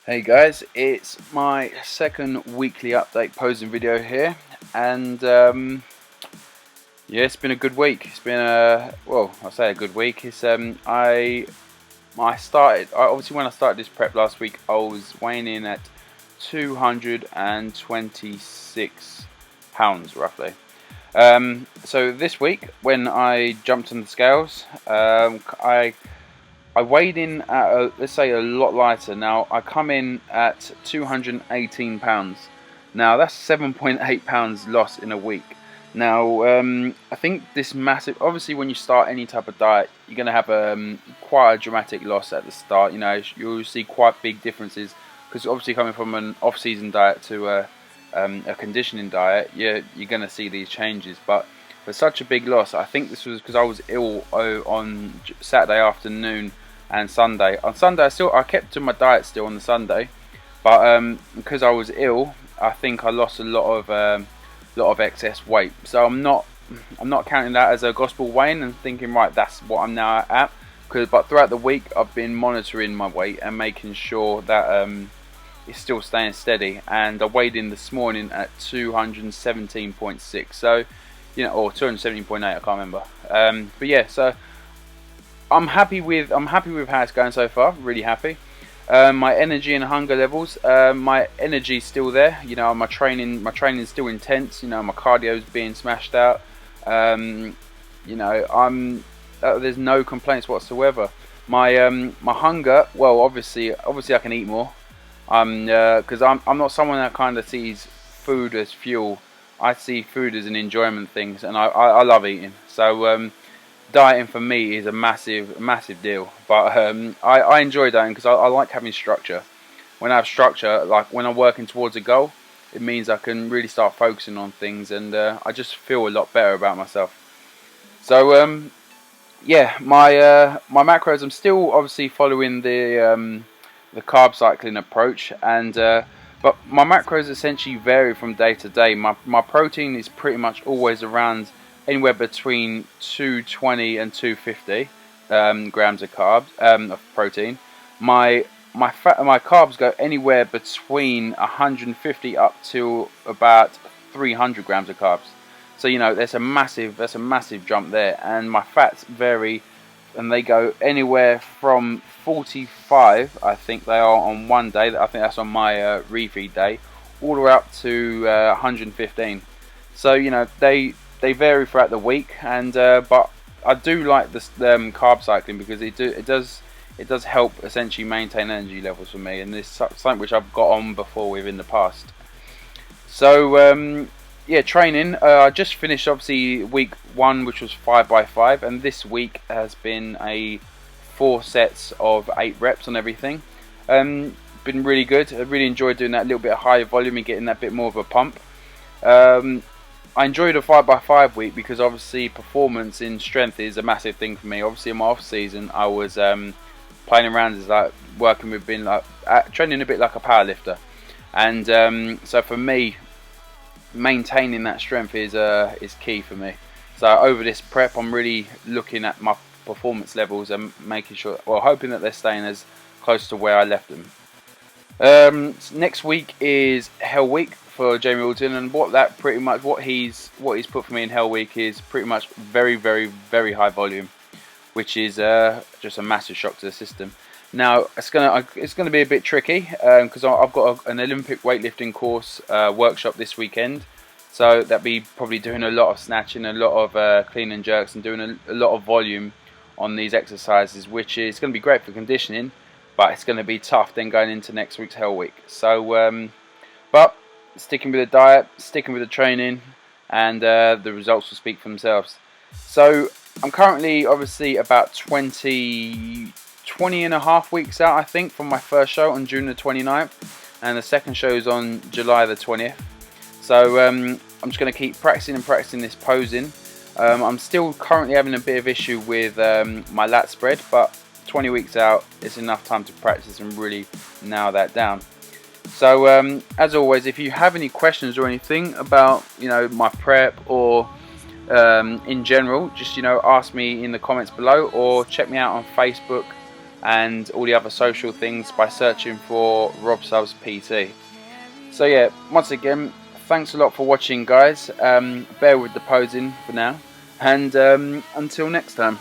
Hey guys, it's my second weekly update posing video here, and yeah, it's been a good week. It's been I say a good week. It's obviously when I started this prep last week, I was weighing in at 226 pounds roughly. So this week when I jumped on the scales, I weighed in at let's say a lot lighter. Now I come in at 218 pounds. Now that's 7.8 pounds lost in a week. Now I think this massive, obviously when you start any type of diet, you're going to have quite a dramatic loss at the start. You know, you'll see quite big differences because obviously coming from an off-season diet to a conditioning diet, you're going to see these changes. But for such a big loss, I think this was because I was ill on Saturday afternoon and Sunday. On Sunday, I kept to my diet still on the Sunday, but because I was ill, I think I lost a lot of excess weight. So I'm not counting that as a gospel weighing and thinking, right, that's what I'm now at. But throughout the week, I've been monitoring my weight and making sure that it's still staying steady. And I weighed in this morning at 217.6. So, you know, or 217.8. I can't remember. But yeah, so I'm happy with how it's going so far. Really happy. My energy and hunger levels. My energy's still there. You know, my training's still intense. You know, my cardio's being smashed out. You know, there's no complaints whatsoever. My hunger. Well, obviously I can eat more. Because I'm not someone that kind of sees food as fuel. I see food as an enjoyment thing, and I love eating. So dieting for me is a massive deal, but I enjoy dieting because I like having structure. When I have structure, like when I'm working towards a goal, it means I can really start focusing on things, and I just feel a lot better about myself. So yeah, my macros, I'm still obviously following the carb cycling approach, and but my macros essentially vary from day to day. My protein is pretty much always around anywhere between 220 and 250 grams of carbs of protein. My carbs go anywhere between 150 up to about 300 grams of carbs. So you know that's a massive jump there. And my fats vary, and they go anywhere from 45, I think they are on one day. I think that's on my refeed day, all the way up to 115. So you know they vary throughout the week, and but I do like this carb cycling because it does help essentially maintain energy levels for me, and this is something which I've got on before with in the past. So yeah, training. I just finished obviously week 1, which was 5x5, and this week has been 4 sets of 8 reps on everything. Been really good. I really enjoyed doing that little bit of higher volume and getting that bit more of a pump. I enjoyed a 5x5 week because obviously performance in strength is a massive thing for me. Obviously in my off season I was playing around as like working with being like training a bit like a powerlifter, and so for me maintaining that strength is key for me. So over this prep I'm really looking at my performance levels and making sure, well, hoping that they're staying as close to where I left them. Next week is Hell Week for Jamie Alton, and what he's put for me in Hell Week is pretty much very high volume, which is just a massive shock to the system. Now it's gonna be a bit tricky because I've got an Olympic weightlifting course workshop this weekend, so that'll be probably doing a lot of snatching, a lot of clean and jerks, and doing a lot of volume on these exercises, which is going to be great for conditioning, but it's going to be tough then going into next week's Hell Week. So but sticking with the diet, sticking with the training, and the results will speak for themselves. So I'm currently obviously about 20 and a half weeks out, I think, from my first show on June the 29th, and the second show is on July the 20th. So I'm just going to keep practicing this posing. I'm still currently having a bit of issue with my lat spread, but 20 weeks out it's enough time to practice and really nail that down. So as always, if you have any questions or anything about, you know, my prep or in general, just, you know, ask me in the comments below, or check me out on Facebook and all the other social things by searching for RobStubbsPT. So yeah, once again, thanks a lot for watching, guys. Bear with the posing for now, and until next time.